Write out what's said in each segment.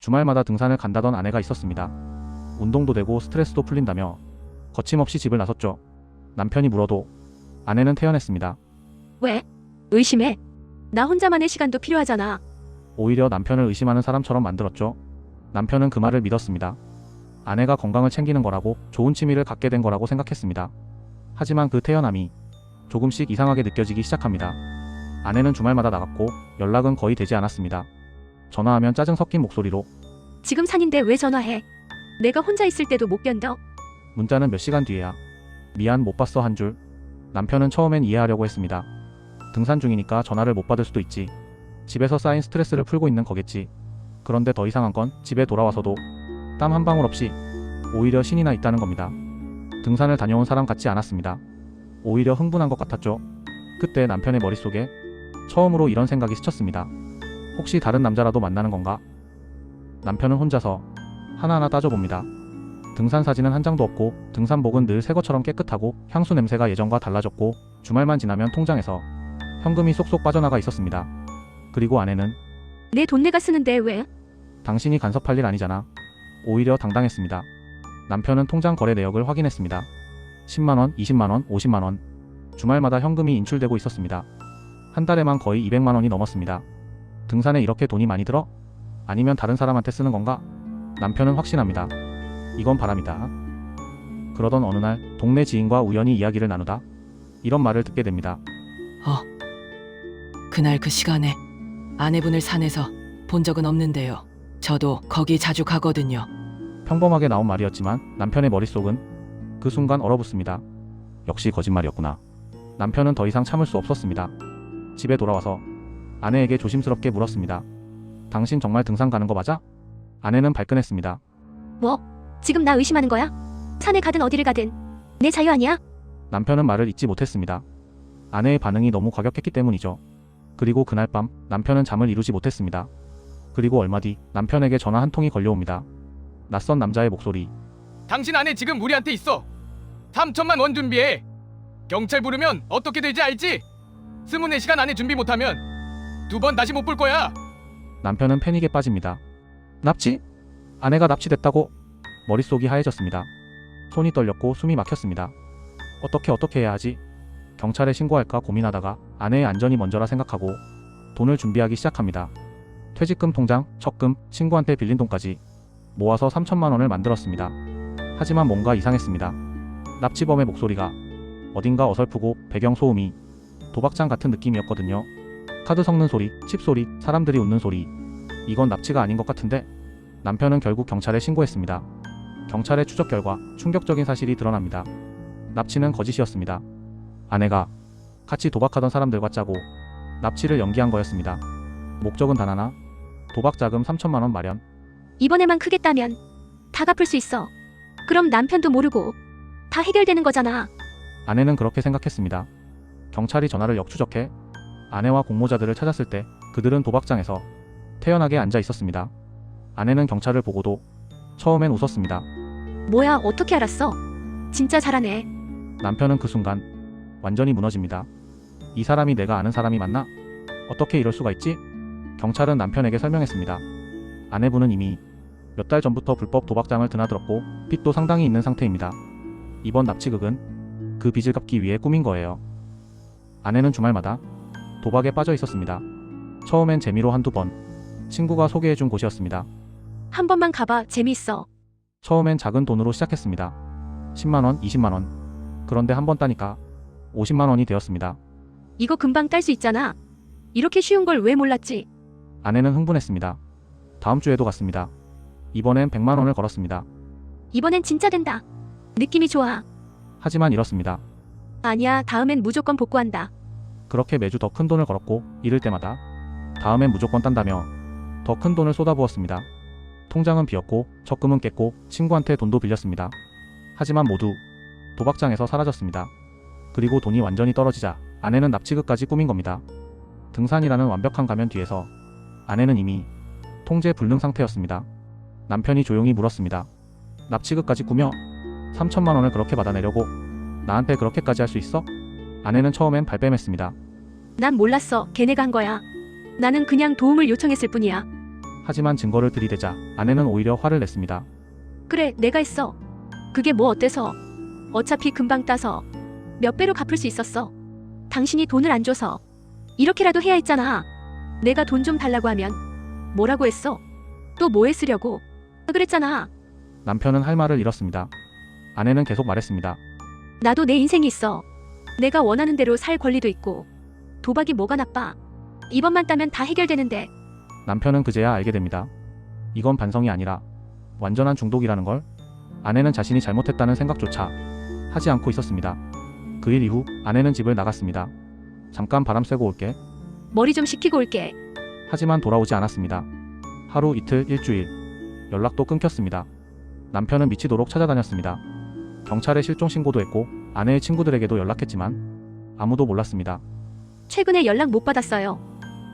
주말마다 등산을 간다던 아내가 있었습니다. 운동도 되고 스트레스도 풀린다며 거침없이 집을 나섰죠. 남편이 물어도 아내는 태연했습니다. 왜? 의심해? 나 혼자만의 시간도 필요하잖아. 오히려 남편을 의심하는 사람처럼 만들었죠. 남편은 그 말을 믿었습니다. 아내가 건강을 챙기는 거라고, 좋은 취미를 갖게 된 거라고 생각했습니다. 하지만 그 태연함이 조금씩 이상하게 느껴지기 시작합니다. 아내는 주말마다 나갔고 연락은 거의 되지 않았습니다. 전화하면 짜증 섞인 목소리로 지금 산인데 왜 전화해? 내가 혼자 있을 때도 못 견뎌. 문자는 몇 시간 뒤에야. 미안 못 봤어 한 줄. 남편은 처음엔 이해하려고 했습니다. 등산 중이니까 전화를 못 받을 수도 있지. 집에서 쌓인 스트레스를 풀고 있는 거겠지. 그런데 더 이상한 건 집에 돌아와서도 땀 한 방울 없이 오히려 신이 나 있다는 겁니다. 등산을 다녀온 사람 같지 않았습니다. 오히려 흥분한 것 같았죠. 그때 남편의 머릿속에 처음으로 이런 생각이 스쳤습니다. 혹시 다른 남자라도 만나는 건가? 남편은 혼자서 하나하나 따져봅니다. 등산 사진은 한 장도 없고 등산복은 늘 새 것처럼 깨끗하고 향수 냄새가 예전과 달라졌고 주말만 지나면 통장에서 현금이 쏙쏙 빠져나가 있었습니다. 그리고 아내는 내 돈 내가 쓰는데 왜? 당신이 간섭할 일 아니잖아. 오히려 당당했습니다. 남편은 통장 거래 내역을 확인했습니다. 10만원, 20만원, 50만원. 주말마다 현금이 인출되고 있었습니다. 한 달에만 거의 200만원이 넘었습니다. 등산에 이렇게 돈이 많이 들어? 아니면 다른 사람한테 쓰는 건가? 남편은 확신합니다. 이건 바람이다. 그러던 어느 날 동네 지인과 우연히 이야기를 나누다 이런 말을 듣게 됩니다. 그날 그 시간에 아내분을 산에서 본 적은 없는데요. 저도 거기 자주 가거든요. 평범하게 나온 말이었지만 남편의 머릿속은 그 순간 얼어붙습니다. 역시 거짓말이었구나. 남편은 더 이상 참을 수 없었습니다. 집에 돌아와서 아내에게 조심스럽게 물었습니다. 당신 정말 등산 가는 거 맞아? 아내는 발끈했습니다. 뭐? 지금 나 의심하는 거야? 산에 가든 어디를 가든 내 자유 아니야? 남편은 말을 잇지 못했습니다. 아내의 반응이 너무 과격했기 때문이죠. 그리고 그날 밤 남편은 잠을 이루지 못했습니다. 그리고 얼마 뒤 남편에게 전화 한 통이 걸려옵니다. 낯선 남자의 목소리. 당신 아내 지금 우리한테 있어. 3천만 원 준비해. 경찰 부르면 어떻게 될지 알지? 24시간 안에 준비 못하면 2번 다시 못 볼 거야. 남편은 패닉에 빠집니다. 납치? 아내가 납치됐다고? 머릿속이 하얘졌습니다. 손이 떨렸고 숨이 막혔습니다. 어떻게 해야 하지? 경찰에 신고할까 고민하다가 아내의 안전이 먼저라 생각하고 돈을 준비하기 시작합니다. 퇴직금 통장, 적금, 친구한테 빌린 돈까지 모아서 3천만 원을 만들었습니다. 하지만 뭔가 이상했습니다. 납치범의 목소리가 어딘가 어설프고 배경 소음이 도박장 같은 느낌이었거든요. 카드 섞는 소리, 칩 소리, 사람들이 웃는 소리. 이건 납치가 아닌 것 같은데? 남편은 결국 경찰에 신고했습니다. 경찰의 추적 결과 충격적인 사실이 드러납니다. 납치는 거짓이었습니다. 아내가 같이 도박하던 사람들과 짜고 납치를 연기한 거였습니다. 목적은 단 하나, 도박 자금 3천만 원 마련. 이번에만 크게 따면 다 갚을 수 있어. 그럼 남편도 모르고 다 해결되는 거잖아. 아내는 그렇게 생각했습니다. 경찰이 전화를 역추적해 아내와 공모자들을 찾았을 때 그들은 도박장에서 태연하게 앉아 있었습니다. 아내는 경찰을 보고도 처음엔 웃었습니다. 뭐야, 어떻게 알았어? 진짜 잘하네. 남편은 그 순간 완전히 무너집니다. 이 사람이 내가 아는 사람이 맞나? 어떻게 이럴 수가 있지? 경찰은 남편에게 설명했습니다. 아내분은 이미 몇 달 전부터 불법 도박장을 드나들었고 빚도 상당히 있는 상태입니다. 이번 납치극은 그 빚을 갚기 위해 꾸민 거예요. 아내는 주말마다 도박에 빠져 있었습니다. 처음엔 재미로 한두 번, 친구가 소개해준 곳이었습니다. 한 번만 가봐, 재미있어. 처음엔 작은 돈으로 시작했습니다. 10만원, 20만원. 그런데 한 번 따니까 50만원이 되었습니다. 이거 금방 딸 수 있잖아. 이렇게 쉬운 걸 왜 몰랐지? 아내는 흥분했습니다. 다음 주에도 갔습니다. 이번엔 100만원을 걸었습니다. 이번엔 진짜 된다. 느낌이 좋아. 하지만 잃었습니다. 아니야, 다음엔 무조건 복구한다. 그렇게 매주 더 큰 돈을 걸었고 잃을 때마다 다음엔 무조건 딴다며 더 큰 돈을 쏟아부었습니다. 통장은 비었고 적금은 깼고 친구한테 돈도 빌렸습니다. 하지만 모두 도박장에서 사라졌습니다. 그리고 돈이 완전히 떨어지자 아내는 납치극까지 꾸민 겁니다. 등산이라는 완벽한 가면 뒤에서 아내는 이미 통제 불능 상태였습니다. 남편이 조용히 물었습니다. 납치극까지 꾸며 3천만 원을 그렇게 받아내려고 나한테 그렇게까지 할 수 있어? 아내는 처음엔 발뺌했습니다. 난 몰랐어. 걔네가 한 거야. 나는 그냥 도움을 요청했을 뿐이야. 하지만 증거를 들이대자 아내는 오히려 화를 냈습니다. 그래, 내가 했어. 그게 뭐 어때서? 어차피 금방 따서 몇 배로 갚을 수 있었어. 당신이 돈을 안 줘서 이렇게라도 해야 했잖아. 내가 돈 좀 달라고 하면 뭐라고 했어? 또 뭐에 쓰려고? 그랬잖아. 남편은 할 말을 잃었습니다. 아내는 계속 말했습니다. 나도 내 인생이 있어. 내가 원하는 대로 살 권리도 있고. 도박이 뭐가 나빠? 이번만 따면 다 해결되는데. 남편은 그제야 알게 됩니다. 이건 반성이 아니라 완전한 중독이라는 걸. 아내는 자신이 잘못했다는 생각조차 하지 않고 있었습니다. 그 일 이후 아내는 집을 나갔습니다. 잠깐 바람 쐬고 올게. 머리 좀 식히고 올게. 하지만 돌아오지 않았습니다. 하루, 이틀, 일주일. 연락도 끊겼습니다. 남편은 미치도록 찾아다녔습니다. 경찰에 실종 신고도 했고 아내의 친구들에게도 연락했지만 아무도 몰랐습니다. 최근에 연락 못 받았어요.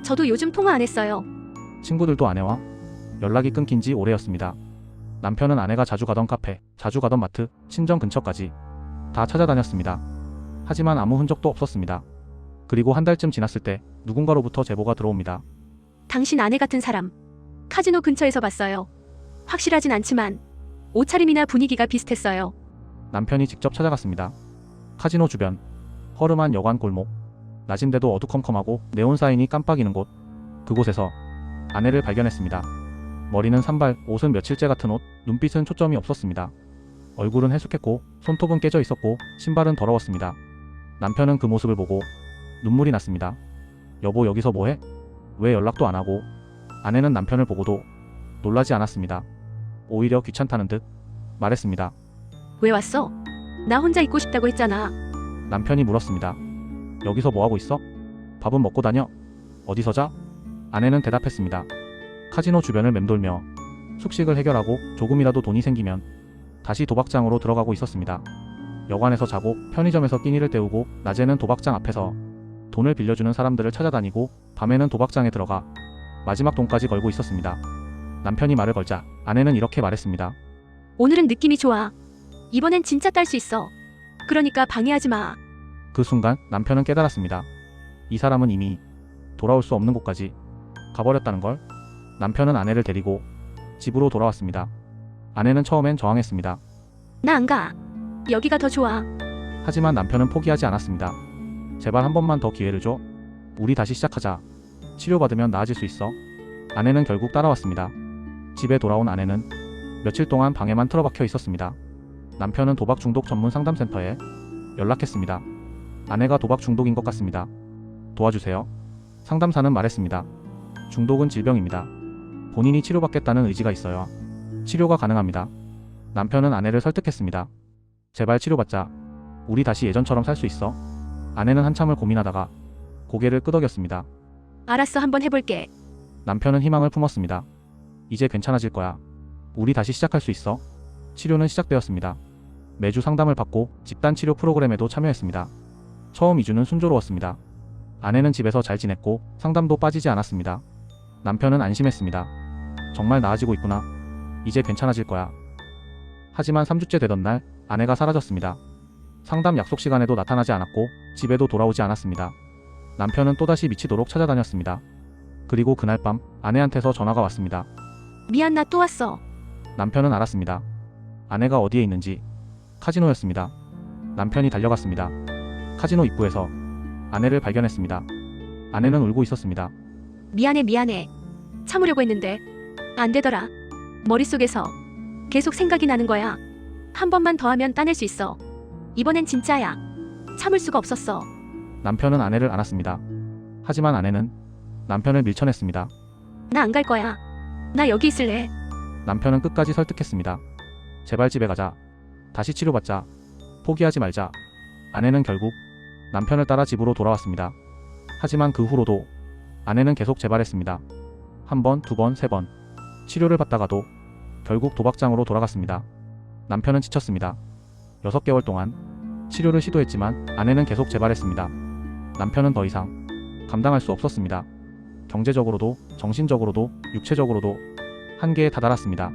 저도 요즘 통화 안 했어요. 친구들도 아내와 연락이 끊긴 지 오래였습니다. 남편은 아내가 자주 가던 카페, 자주 가던 마트, 친정 근처까지 다 찾아다녔습니다. 하지만 아무 흔적도 없었습니다. 그리고 한 달쯤 지났을 때 누군가로부터 제보가 들어옵니다. 당신 아내 같은 사람 카지노 근처에서 봤어요. 확실하진 않지만 옷차림이나 분위기가 비슷했어요. 남편이 직접 찾아갔습니다. 카지노 주변, 허름한 여관 골목, 낮인데도 어두컴컴하고 네온 사인이 깜빡이는 곳, 그곳에서 아내를 발견했습니다. 머리는 산발, 옷은 며칠째 같은 옷, 눈빛은 초점이 없었습니다. 얼굴은 해숙했고 손톱은 깨져 있었고 신발은 더러웠습니다. 남편은 그 모습을 보고 눈물이 났습니다. 여보, 여기서 뭐해? 왜 연락도 안 하고? 아내는 남편을 보고도 놀라지 않았습니다. 오히려 귀찮다는 듯 말했습니다. 왜 왔어? 나 혼자 있고 싶다고 했잖아. 남편이 물었습니다. 여기서 뭐하고 있어? 밥은 먹고 다녀? 어디서 자? 아내는 대답했습니다. 카지노 주변을 맴돌며 숙식을 해결하고 조금이라도 돈이 생기면 다시 도박장으로 들어가고 있었습니다. 여관에서 자고 편의점에서 끼니를 때우고 낮에는 도박장 앞에서 돈을 빌려주는 사람들을 찾아다니고 밤에는 도박장에 들어가 마지막 돈까지 걸고 있었습니다. 남편이 말을 걸자 아내는 이렇게 말했습니다. 오늘은 느낌이 좋아. 이번엔 진짜 딸 수 있어. 그러니까 방해하지 마. 그 순간 남편은 깨달았습니다. 이 사람은 이미 돌아올 수 없는 곳까지 가버렸다는 걸. 남편은 아내를 데리고 집으로 돌아왔습니다. 아내는 처음엔 저항했습니다. 나 안 가. 여기가 더 좋아. 하지만 남편은 포기하지 않았습니다. 제발 한 번만 더 기회를 줘. 우리 다시 시작하자. 치료받으면 나아질 수 있어. 아내는 결국 따라왔습니다. 집에 돌아온 아내는 며칠 동안 방에만 틀어박혀 있었습니다. 남편은 도박 중독 전문 상담센터에 연락했습니다. 아내가 도박 중독인 것 같습니다. 도와주세요. 상담사는 말했습니다. 중독은 질병입니다. 본인이 치료받겠다는 의지가 있어야 치료가 가능합니다. 남편은 아내를 설득했습니다. 제발 치료받자. 우리 다시 예전처럼 살 수 있어. 아내는 한참을 고민하다가 고개를 끄덕였습니다. 알았어, 한번 해볼게. 남편은 희망을 품었습니다. 이제 괜찮아질 거야. 우리 다시 시작할 수 있어. 치료는 시작되었습니다. 매주 상담을 받고 집단 치료 프로그램에도 참여했습니다. 처음 2주는 순조로웠습니다. 아내는 집에서 잘 지냈고 상담도 빠지지 않았습니다. 남편은 안심했습니다. 정말 나아지고 있구나. 이제 괜찮아질 거야. 하지만 3주째 되던 날 아내가 사라졌습니다. 상담 약속 시간에도 나타나지 않았고 집에도 돌아오지 않았습니다. 남편은 또다시 미치도록 찾아다녔습니다. 그리고 그날 밤 아내한테서 전화가 왔습니다. 미안, 나 또 왔어. 남편은 알았습니다. 아내가 어디에 있는지. 카지노였습니다. 남편이 달려갔습니다. 카지노 입구에서 아내를 발견했습니다. 아내는 울고 있었습니다. 미안해. 참으려고 했는데 안 되더라. 머릿속에서 계속 생각이 나는 거야. 한 번만 더 하면 따낼 수 있어. 이번엔 진짜야. 참을 수가 없었어. 남편은 아내를 안았습니다. 하지만 아내는 남편을 밀쳐냈습니다. 나 안 갈 거야. 나 여기 있을래. 남편은 끝까지 설득했습니다. 제발 집에 가자. 다시 치료받자. 포기하지 말자. 아내는 결국 남편을 따라 집으로 돌아왔습니다. 하지만 그 후로도 아내는 계속 재발했습니다. 한 번, 두 번, 세 번. 치료를 받다가도 결국 도박장으로 돌아갔습니다. 남편은 지쳤습니다. 6개월 동안 치료를 시도했지만 아내는 계속 재발했습니다. 남편은 더 이상 감당할 수 없었습니다. 경제적으로도 정신적으로도 육체적으로도 한계에 다다랐습니다.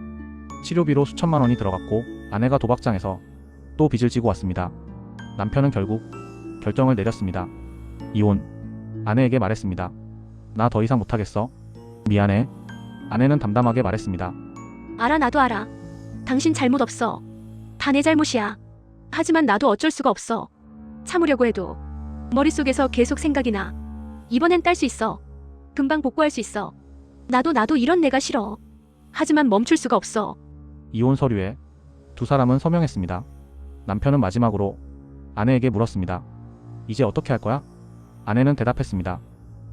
치료비로 수천만 원이 들어갔고 아내가 도박장에서 또 빚을 지고 왔습니다. 남편은 결국 결정을 내렸습니다. 이혼. 아내에게 말했습니다. 나 더 이상 못하겠어. 미안해. 아내는 담담하게 말했습니다. 알아, 나도 알아. 당신 잘못 없어. 다 내 잘못이야. 하지만 나도 어쩔 수가 없어. 참으려고 해도 머릿속에서 계속 생각이 나. 이번엔 딸 수 있어. 금방 복구할 수 있어. 나도 이런 내가 싫어. 하지만 멈출 수가 없어. 이혼 서류에 두 사람은 서명했습니다. 남편은 마지막으로 아내에게 물었습니다. 이제 어떻게 할 거야? 아내는 대답했습니다.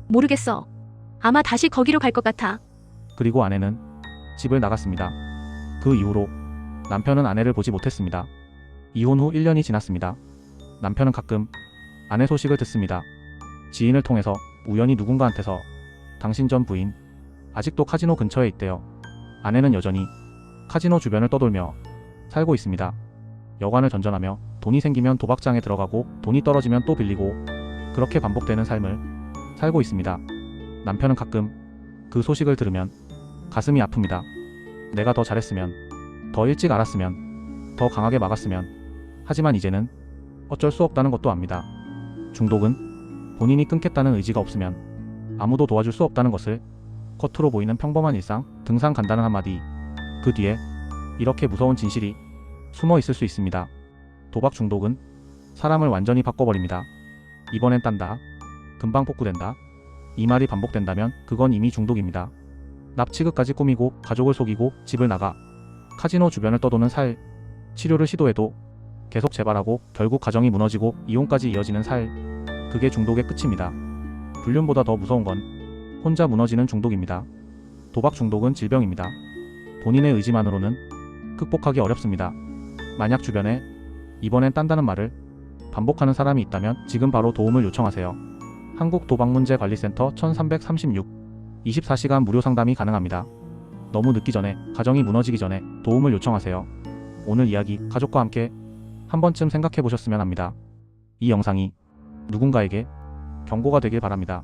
모르겠어. 아마 다시 거기로 갈 것 같아. 그리고 아내는 집을 나갔습니다. 그 이후로 남편은 아내를 보지 못했습니다. 이혼 후 1년이 지났습니다. 남편은 가끔 아내 소식을 듣습니다. 지인을 통해서 우연히 누군가한테서 당신 전 부인 아직도 카지노 근처에 있대요. 아내는 여전히 카지노 주변을 떠돌며 살고 있습니다. 여관을 전전하며 돈이 생기면 도박장에 들어가고 돈이 떨어지면 또 빌리고 그렇게 반복되는 삶을 살고 있습니다. 남편은 가끔 그 소식을 들으면 가슴이 아픕니다. 내가 더 잘했으면, 더 일찍 알았으면, 더 강하게 막았으면. 하지만 이제는 어쩔 수 없다는 것도 압니다. 중독은 본인이 끊겠다는 의지가 없으면 아무도 도와줄 수 없다는 것을 겉으로 보이는 평범한 일상, 등산 간다는 한마디, 그 뒤에 이렇게 무서운 진실이 숨어 있을 수 있습니다. 도박 중독은 사람을 완전히 바꿔버립니다. 이번엔 딴다. 금방 복구된다. 이 말이 반복된다면 그건 이미 중독입니다. 납치극까지 꾸미고 가족을 속이고 집을 나가 카지노 주변을 떠도는 살, 치료를 시도해도 계속 재발하고 결국 가정이 무너지고 이혼까지 이어지는 살, 그게 중독의 끝입니다. 불륜보다 더 무서운 건 혼자 무너지는 중독입니다. 도박 중독은 질병입니다. 본인의 의지만으로는 극복하기 어렵습니다. 만약 주변에 이번엔 딴다는 말을 반복하는 사람이 있다면 지금 바로 도움을 요청하세요. 한국도박문제관리센터 1336 24시간 무료 상담이 가능합니다. 너무 늦기 전에, 가정이 무너지기 전에 도움을 요청하세요. 오늘 이야기 가족과 함께 한 번쯤 생각해 보셨으면 합니다. 이 영상이 누군가에게 경고가 되길 바랍니다.